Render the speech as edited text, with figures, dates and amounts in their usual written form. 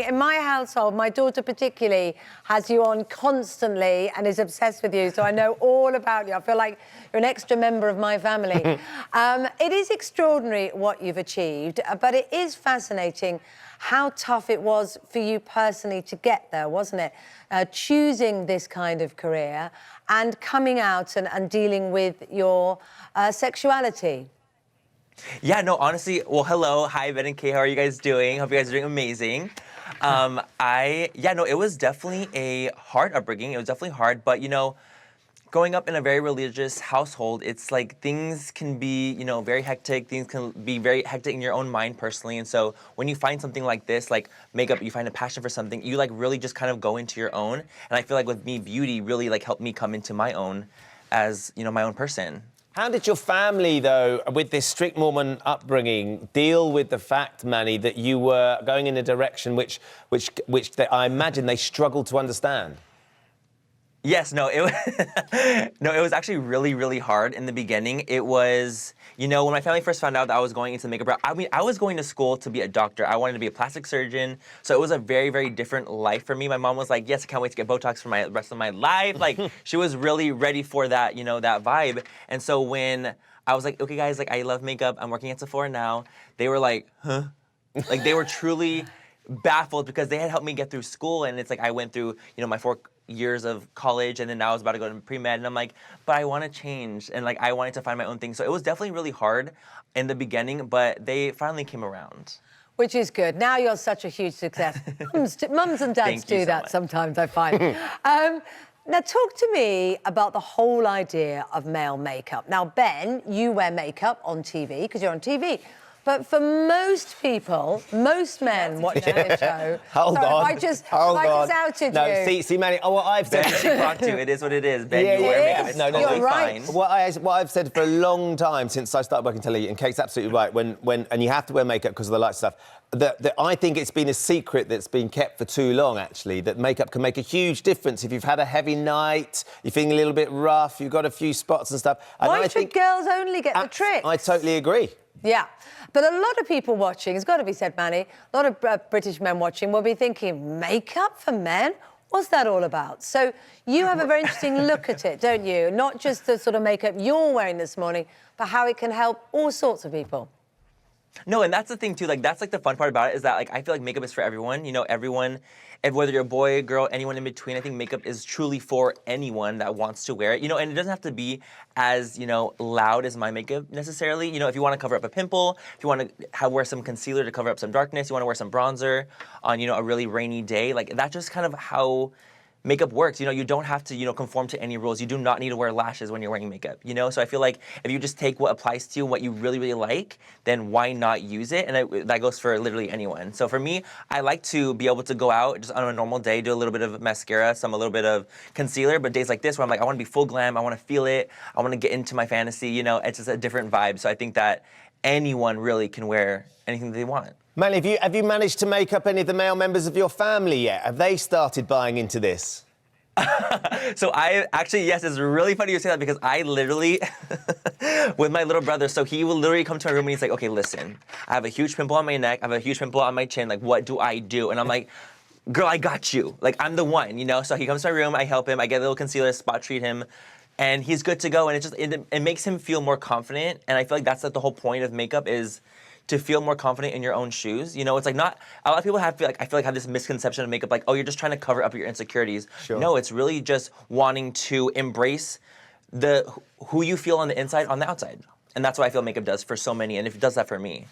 In my household, my daughter particularly has you on constantly and is obsessed with you, so I know all about you. I feel like you're an extra member of my family. It is extraordinary what you've achieved, but it is fascinating how tough it was for you personally to get there, wasn't it? Choosing this kind of career and coming out and dealing with your sexuality. Yeah, no, honestly, well, hello. Hi, Ben and Kay. How are you guys doing? Hope you guys are doing amazing. It was definitely a hard upbringing. It was definitely hard, but, you know, growing up in a very religious household, it's like things can be, you know, very hectic. Things can be very hectic in your own mind personally. And so when you find something like this, like makeup, you find a passion for something, you like really just kind of go into your own. And I feel like with me, beauty really like helped me come into my own as, you know, my own person. How did your family, though, with this strict Mormon upbringing, deal with the fact, Manny, that you were going in a direction which I imagine they struggled to understand? Yes, no, it was actually really, really hard in the beginning. It was, you know, when my family first found out that I was going into makeup, I mean, I was going to school to be a doctor. I wanted to be a plastic surgeon. So it was a very, very different life for me. My mom was like, yes, I can't wait to get Botox for my rest of my life. Like, she was really ready for that, you know, that vibe. And so when I was like, okay, guys, like, I love makeup. I'm working at Sephora now. They were like, huh? Like, they were truly baffled because they had helped me get through school. And it's like, I went through, you know, my 4 years of college, and then now I was about to go to pre-med, and I'm like, but I want to change, and like I wanted to find my own thing. So it was definitely really hard in the beginning, but they finally came around. Which is good. Now you're such a huge success. Mums and dads do that sometimes, I find. Now, talk to me about the whole idea of male makeup. Now, Ben, you wear makeup on TV because you're on TV. But for most people, most men watching this show... Hold on. I just outed you. See, Manny, what I've said... It is what it is, Ben. Yeah, you wear makeup. It's totally You're right. fine. What I've said for a long time since I started working telly, and Kate's absolutely right, and you have to wear makeup because of the light stuff, that I think it's been a secret that's been kept for too long, actually, that makeup can make a huge difference. If you've had a heavy night, you're feeling a little bit rough, you've got a few spots and stuff. Why should girls only get the tricks? I totally agree. Yeah, but a lot of people watching, it's got to be said, Manny, a lot of British men watching will be thinking, makeup for men? What's that all about? So you have a very interesting look at it, don't you? Not just the sort of makeup you're wearing this morning, but how it can help all sorts of people. No, and that's the thing, too. Like, that's, like, the fun part about it is that, like, I feel like makeup is for everyone. You know, everyone, whether you're a boy, girl, anyone in between, I think makeup is truly for anyone that wants to wear it. You know, and it doesn't have to be as, you know, loud as my makeup necessarily. You know, if you want to cover up a pimple, if you want to wear some concealer to cover up some darkness, you want to wear some bronzer on, you know, a really rainy day, like, that's just kind of how makeup works. You know, you don't have to, you know, conform to any rules. You do not need to wear lashes when you're wearing makeup, you know? So I feel like if you just take what applies to you and what you really, really like, then why not use it? And that goes for literally anyone. So for me, I like to be able to go out just on a normal day, do a little bit of mascara, a little bit of concealer, but days like this where I'm like, I want to be full glam, I want to feel it, I want to get into my fantasy, you know? It's just a different vibe. So I think that anyone really can wear anything that they want. Manny, have you managed to make up any of the male members of your family yet? Have they started buying into this? So yes, it's really funny you say that because I literally, with my little brother, so he will literally come to my room and he's like, okay, listen, I have a huge pimple on my neck, I have a huge pimple on my chin, like, what do I do? And I'm like, girl, I got you. Like, I'm the one, you know? So he comes to my room, I help him, I get a little concealer, spot treat him, and he's good to go. And it makes him feel more confident. And I feel like that's like the whole point of makeup is to feel more confident in your own shoes. You know, it's like not, a lot of people have this misconception of makeup, like, oh, you're just trying to cover up your insecurities. Sure. No, it's really just wanting to embrace who you feel on the inside, on the outside. And that's what I feel makeup does for so many, and it does that for me.